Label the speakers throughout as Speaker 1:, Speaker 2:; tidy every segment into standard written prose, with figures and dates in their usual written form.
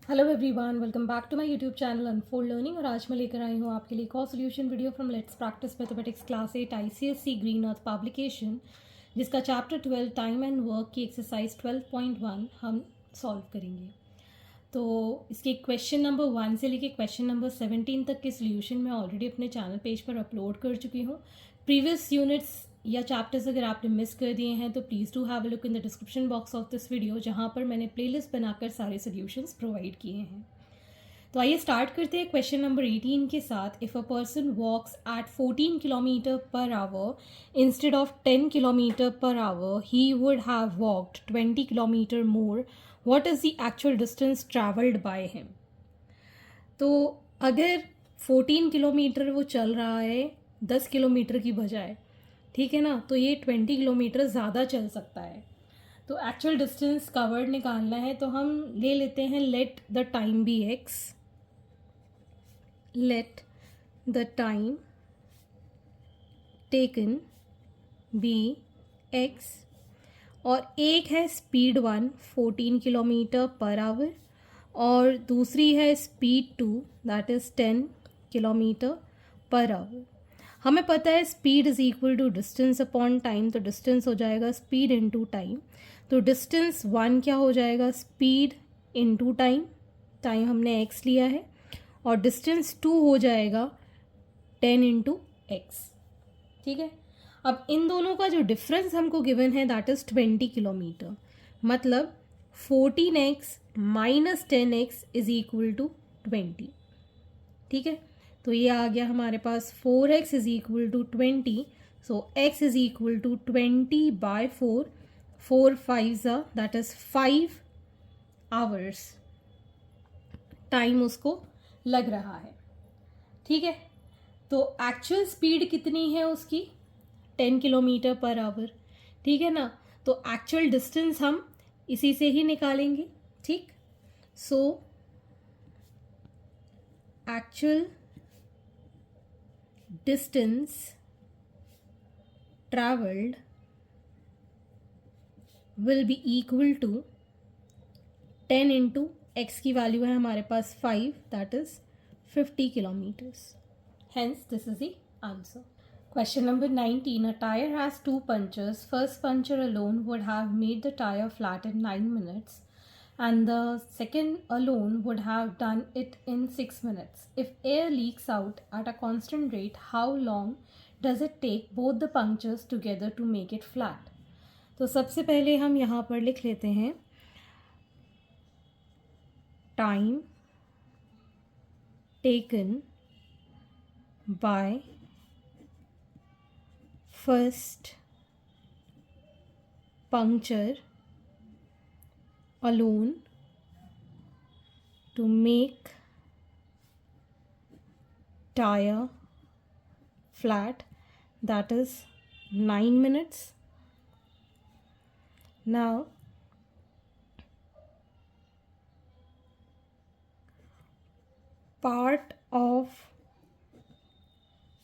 Speaker 1: Hello everyone, welcome back to my YouTube channel unfold learning. और आज मैं लेकर आई हूँ आपके लिए एक और solution video from let's practice mathematics class 8 ICSE green earth publication, जिसका चैप्टर 12 टाइम एंड वर्क की एक्सरसाइज 12.1 हम सॉल्व करेंगे। तो इसके क्वेश्चन नंबर 1 से लेके क्वेश्चन नंबर 17 तक के सोल्यूशन मैं ऑलरेडी अपने चैनल पेज पर अपलोड कर चुकी हूँ। प्रीवियस यूनिट्स या चैप्टर्स अगर आपने मिस कर दिए हैं तो please do have a look in the description box of this video, जहाँ पर मैंने प्लेलिस्ट बनाकर सारे सोल्यूशंस प्रोवाइड किए हैं। तो आइए स्टार्ट करते हैं क्वेश्चन नंबर 18 के साथ। If a person walks at 14 kilometre per hour instead of 10 kilometre per hour, he would have walked 20 kilometre more. What is the actual distance travelled by him? तो अगर 14 किलोमीटर वो चल रहा है 10 किलोमीटर की बजाय, ठीक है ना, तो ये 20 किलोमीटर ज़्यादा चल सकता है। तो एक्चुअल डिस्टेंस कवर्ड निकालना है, तो हम ले लेते हैं let the time be x. Let the time taken be x. और एक है स्पीड 1 14 किलोमीटर पर आवर, और दूसरी है speed 2 that is 10 kilometre per hour. हमें पता है speed is equal to distance upon time, तो डिस्टेंस हो जाएगा स्पीड इनटू टाइम। तो डिस्टेंस 1 क्या हो जाएगा? स्पीड इनटू टाइम, टाइम हमने x लिया है, और डिस्टेंस 2 हो जाएगा 10 इंटू एक्स। ठीक है, अब इन दोनों का जो डिफरेंस हमको गिवन है दैट इज़ 20 किलोमीटर, मतलब 14x minus 10x is equal to 20। ठीक है, तो ये आ गया हमारे पास 4x is equal to 20। So x is equal to 20/4। 4 5 that is 5 hours time उसको लग रहा है। ठीक है, तो एक्चुअल स्पीड कितनी है उसकी? 10 किलोमीटर पर आवर। ठीक है ना, तो एक्चुअल डिस्टेंस हम इसी से ही निकालेंगे। ठीक, so actual distance travelled will be equal to 10 into x की वैल्यू है हमारे पास 5, that is 50 kilometres. Hence, this is the answer. Question number 19. A tire has 2 punctures. First puncture alone would have made the tire flat in 9 minutes, and the second alone would have done it in 6 minutes. If air leaks out at a constant rate, how long does it take both the punctures together to make it flat? तो सबसे पहले हम यहाँ पर लिख लेते हैं time taken by first puncture alone to make tire flat, that is 9 minutes. Now part of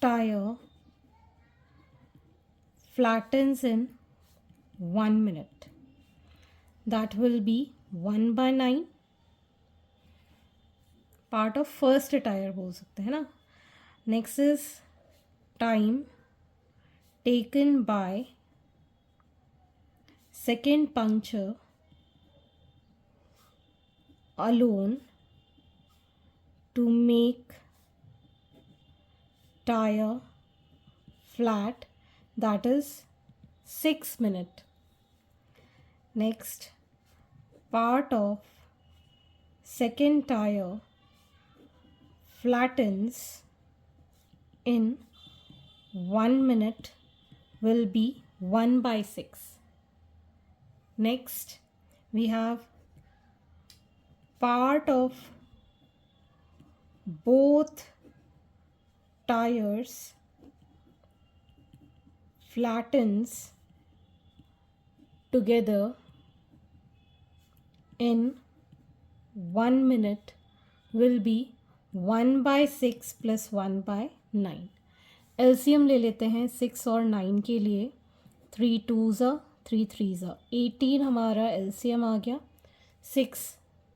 Speaker 1: tire flattens in 1 minute, that will be 1/9 part of first tier बोल सकते हैं ना। Next is time taken by second puncture alone to make tire flat, that is 6 minutes. Next, part of second tire flattens in 1 minute will be 1/6. Next, we have part of both tires flattens together in 1 minute will be 1/6 plus 1/9. LCM ले लेते हैं 6 और 9 के लिए। 3 2 3 3 18 हमारा LCM आ गया। 6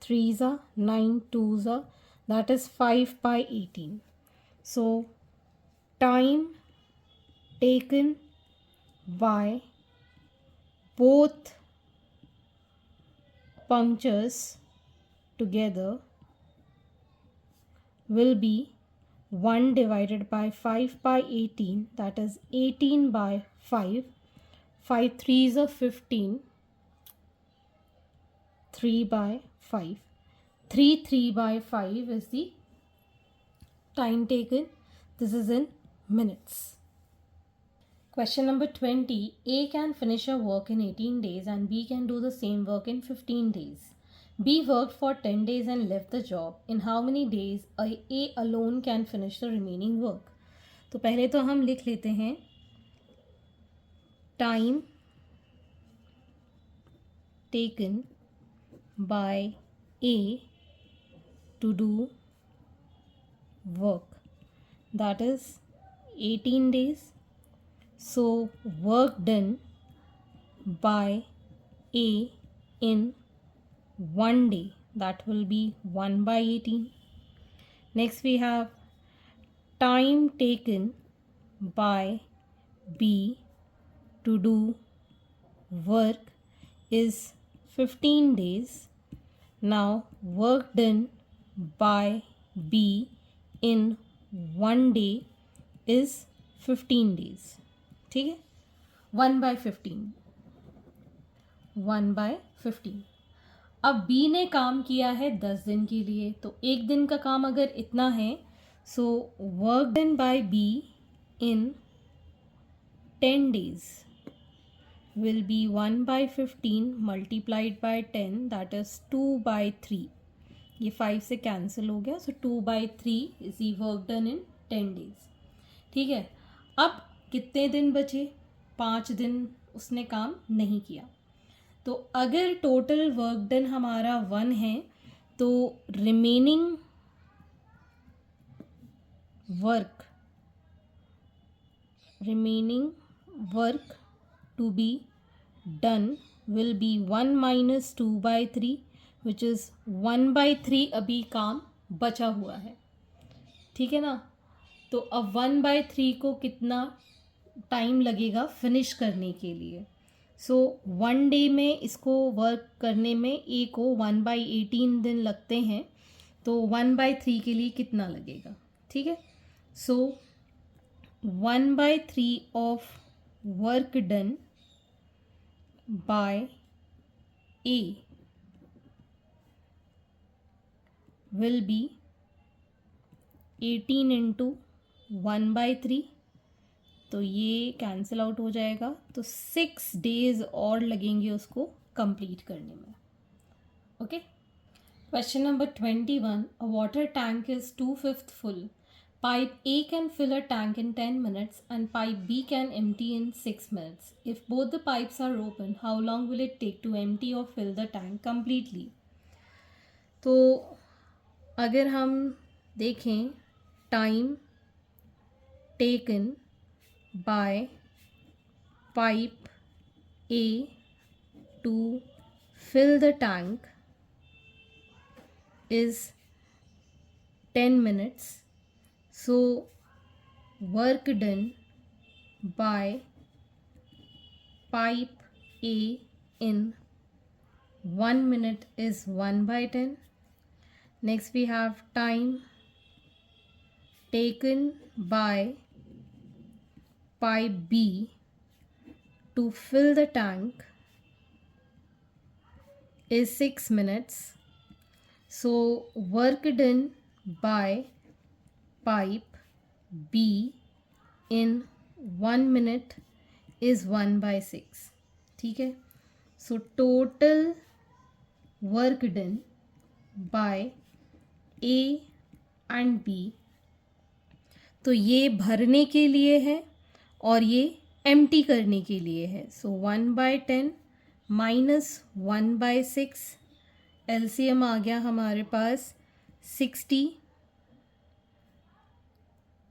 Speaker 1: threes are 9, twos are, that is 5 by 18. So time taken by both punctures together will be 1 divided by 5 by 18, that is 18 by 5. 5 threes are 15, 3 by 5. 3 by 5 is the time taken. This is in minutes. Question number 20. A can finish a work in 18 days and B can do the same work in 15 days. B worked for 10 days and left the job. In how many days A alone can finish the remaining work? तो पहले तो हम लिख लेते हैं time taken by A to do work, that is 18 days. So work done by A in 1 day, that will be 1 by 18. Next we have time taken by B to do work is 15 days. Now work done by B in 1 day is 15 days. ठीक है, 1 by 15, 1 by 15. अब B ने काम किया है 10 दिन के लिए, तो एक दिन का काम अगर इतना है, so work done by B in 10 days will be 1 by 15 multiplied by 10, that is 2 by 3. ये 5 से कैंसिल हो गया, सो 2 by 3 is the work done in 10 days. ठीक है, अब कितने दिन बचे? 5 दिन उसने काम नहीं किया. तो अगर टोटल वर्क डन हमारा 1 है, तो remaining work to be done will be 1 minus 2 by 3, which is 1 by 3 अभी काम बचा हुआ है. ठीक है ना, तो अब 1 by 3 को कितना टाइम लगेगा फिनिश करने के लिए? सो 1 डे में इसको वर्क करने में ए को 1 by 18 दिन लगते हैं, तो 1 by 3 के लिए कितना लगेगा? ठीक है, सो 1 by 3 of work done by A will be 18 into 1 by 3, तो ये कैंसिल आउट हो जाएगा. तो 6 days और लगेंगे उसको कंप्लीट करने में. Okay, question number 21. A water tank is 2/5 full. Pipe A can fill a tank in 10 minutes and pipe B can empty in 6 minutes. If both the pipes are open, how long will it take to empty or fill the tank completely? तो अगर हम देखें time taken by pipe A to fill the tank is 10 minutes. So work done by pipe A in 1 minute is 1 by 10. Next we have time taken by pipe B to fill the tank is 6 minutes. So work done by pipe B in 1 minute is 1 by 6. ठीक है, so total work done by A and B, तो ये भरने के लिए है और ये एम्प्टी करने के लिए है. सो 1 by 10 माइनस 1 by 6, एलसीएम आ गया हमारे पास 60.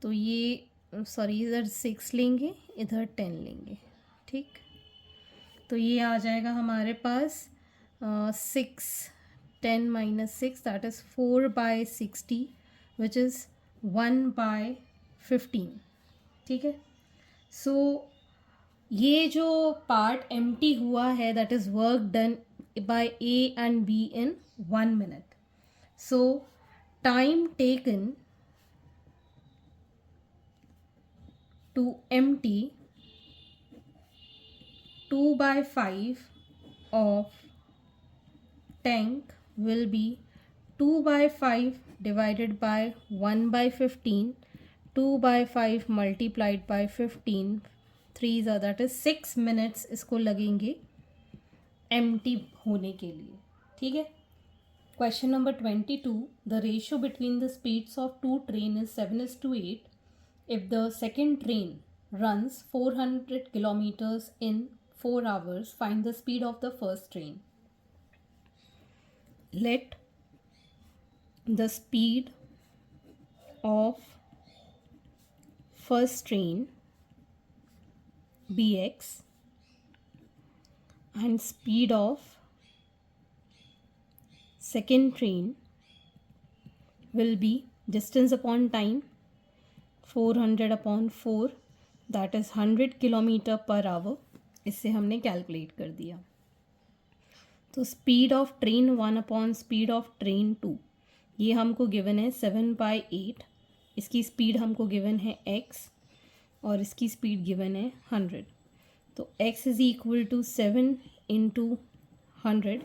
Speaker 1: तो ये सॉरी इधर 6 लेंगे, इधर 10 लेंगे. ठीक, तो ये आ जाएगा हमारे पास 6 10 minus 6, that is 4 by 60, which is 1 by 15. ठीक है. So ये जो part empty हुआ है, that is work done by A and B in 1 minute. So time taken to empty 2 by 5 of tank will be 2 by 5 divided by 1 by 15, 2 by 5 multiplied by 15, 3 that is 6 minutes इसको लगेंगे empty होने के लिए. ठीक है. Question number 22. The ratio between the speeds of two train is 7:8. If the second train runs 400 kilometers in 4 hours, find the speed of the first train. Let the speed of first train be x and speed of second train will be distance upon time 400 upon 4, that is 100 kilometre per our. इससे हमने calculate कर दिया. तो speed of train 1 upon speed of train 2, ये हमको given है 7/8. इसकी speed हमको गिवन है x और इसकी स्पीड गिवन है 100. तो x is equal to 7 into 100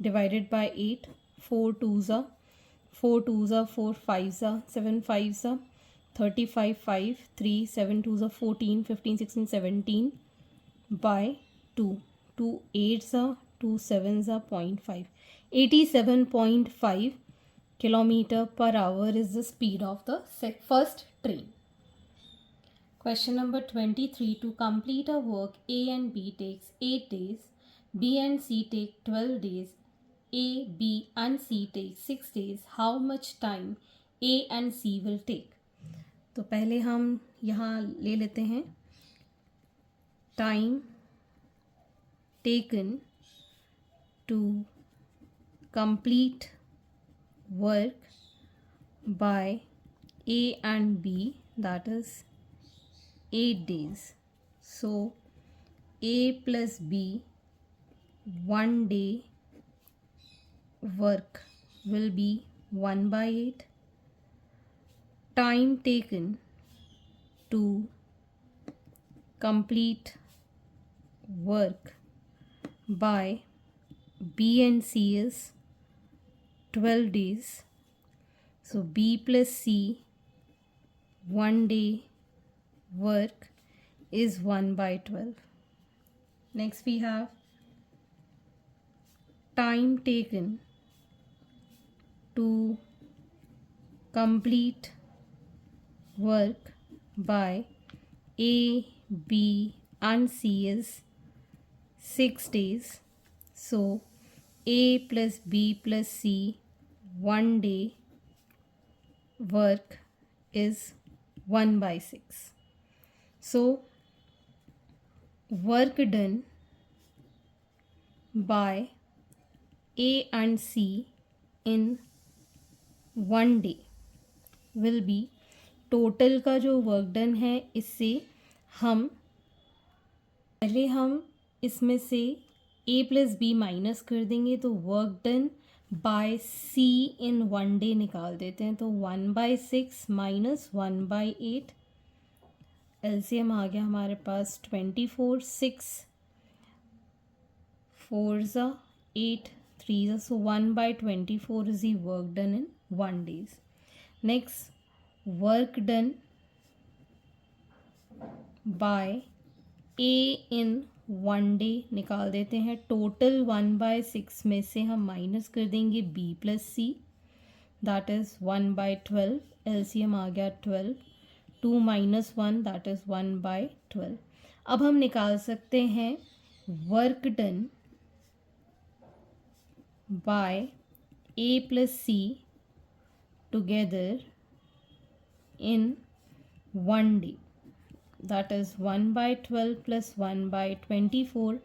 Speaker 1: divided by 8. 4 2s 4 5s 7 5s 35 5 3 7 2s 14 15 16 17 by 2 2 8s 2 7s 0.5. 87.5 kilometer per hour is the speed of the first train. Question number 23. To complete a work, A and B takes 8 days, B and C take 12 days, A, B and C take 6 days. How much time A and C will take? तो पहले हम यहाँ ले लेते हैं time taken to complete work by A and B, that is 8 days. So A plus B 1 day work will be 1/8. Time taken to complete work by B and C is 12 days. So B plus C 1 day work is 1/12. Next we have time taken to complete work by A, B and C is 6 days. So A plus B plus C 1 day work is 1/6. So work done by A and C in 1 day will be, total का जो work done है इससे हम इसमें से A plus B minus कर देंगे तो work done by C in 1 day निकाल देते हैं. तो 1/6 माइनस 1/8, एलसीएम आ गया हमारे पास 24. 6 4s 8 3s, so 1/24 is the work done in 1 days. Next, work done by A in 1 day निकाल देते हैं. टोटल 1/6 में से हम माइनस कर देंगे B plus C, that is 1/12. LCM आ गया 12. 2 minus 1 दैट इज़ 1/12. अब हम निकाल सकते हैं work done by A plus C together in 1 day, that is 1/12 plus 1/24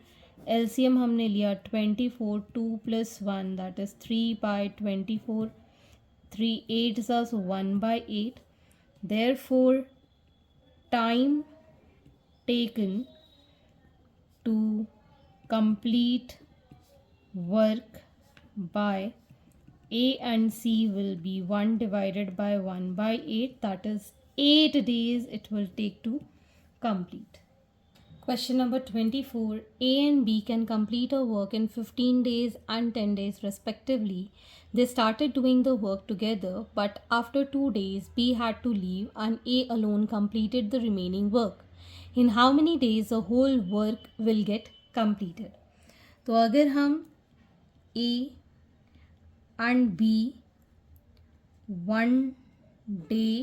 Speaker 1: LCM हमने लिया 24, 2 + 1 that is 3/24, 3 8 so 1/8. Therefore time taken to complete work by A and C will be 1 divided by 1/8, that is 8 days it will take to complete. Question number 24. A and B can complete a work in 15 days and 10 days respectively. They started doing the work together, but after 2 days B had to leave and A alone completed the remaining work. In how many days the whole work will get completed? तो अगर हम A and B 1 day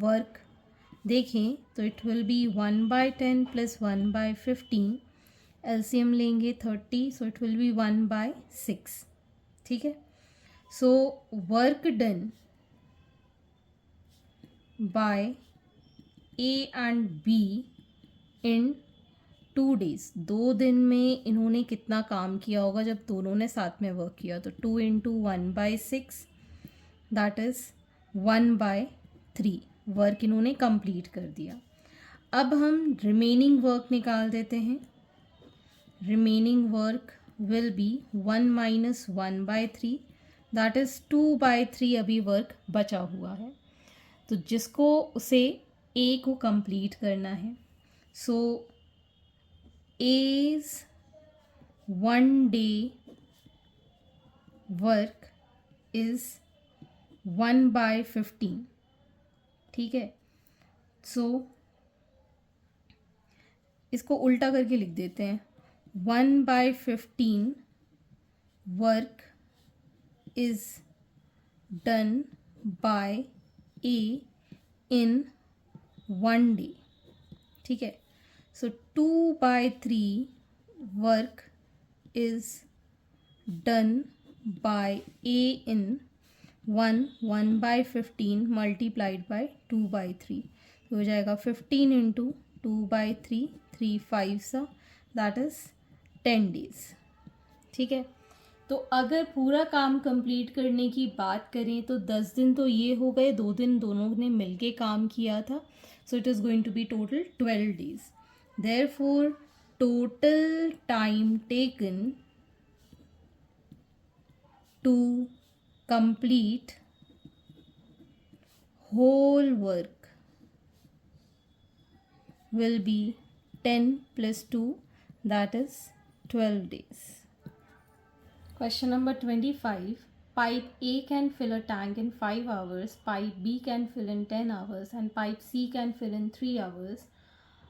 Speaker 1: work देखें तो it will be 1/10 + 1/15. LCM लेंगे 30, so it will be 1/6. ठीक है. So work done by A and be in 2 days. 2 दिन में इन्होंने कितना काम किया होगा जब दोनों ने साथ में वर्क किया? तो 2 × 1/6 दैट इज़ 1/3 वर्क इन्होंने कंप्लीट कर दिया. अब हम रिमेनिंग वर्क निकाल देते हैं. Remaining work will be 1 - 1/3 that is 2/3 अभी वर्क बचा हुआ है. तो जिसको उसे ए को कंप्लीट करना है. So as 1 day work is 1/15. ठीक है. सो इसको उल्टा करके लिख देते हैं. 1/15 work is done by A in 1 day. ठीक है. सो 2/3 work is done by A in 1/15 multiplied by 2/3. तो हो जाएगा 15 × 2/3, 3 5 दैट इज़ 10 days. ठीक है. तो अगर पूरा काम कंप्लीट करने की बात करें तो 10 दिन तो ये हो गए, 2 दिन दोनों ने मिलके काम किया था. So it is going to be total 12 days. Therefore total time taken to complete whole work will be 10 + 2 that is 12 days. Question number 25. Pipe A can fill a tank in 5 hours, pipe B can fill in 10 hours and pipe C can fill in 3 hours.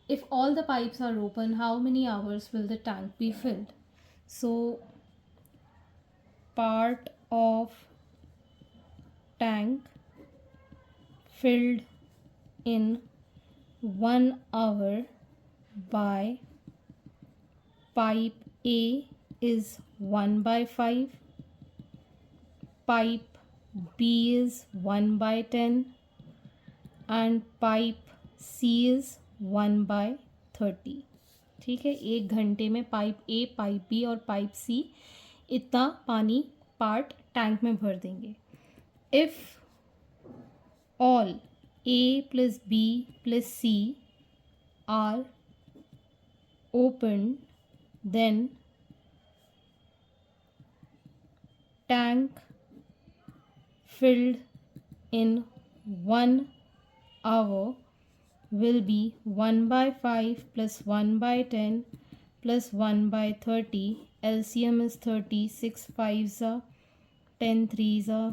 Speaker 1: If all the pipes are open, how many hours will the tank be filled? So part of tank filled in 1 hour by pipe A is 1/5, pipe B is 1/10 and pipe C is 1/30. ठीक है. 1 घंटे में pipe A, pipe B और pipe C इतना पानी part tank में भर देंगे. If all A + B + C are open, then tank filled in 1 hour will be 1/5 + 1/10 + 1/30. LCM is 30, 6 5s are 10 3s are.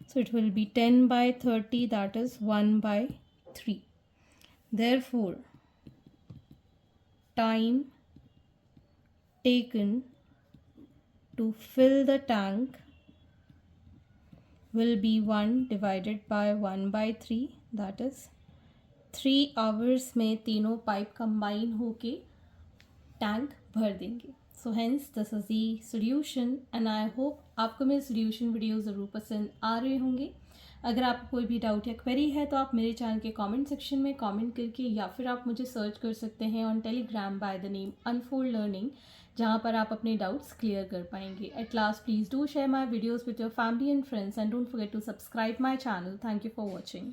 Speaker 1: So it will be 10/30 that is 1/3. Therefore time taken to fill the tank will be 1 divided by 1/3 that is 3 hours में तीनों pipe combine होके tank भर देंगे. So hence this is the solution and I hope आपको मेरे solution video ज़रूर पसंद आ रहे होंगे. अगर आपको कोई भी डाउट या क्वेरी है तो आप मेरे चैनल के कमेंट सेक्शन में कमेंट करके, या फिर आप मुझे सर्च कर सकते हैं on Telegram by the name unfold learning, जहाँ पर आप अपने डाउट्स क्लियर कर पाएंगे. At last, please do share my videos with your family and friends and don't forget to subscribe my channel. Thank you for watching.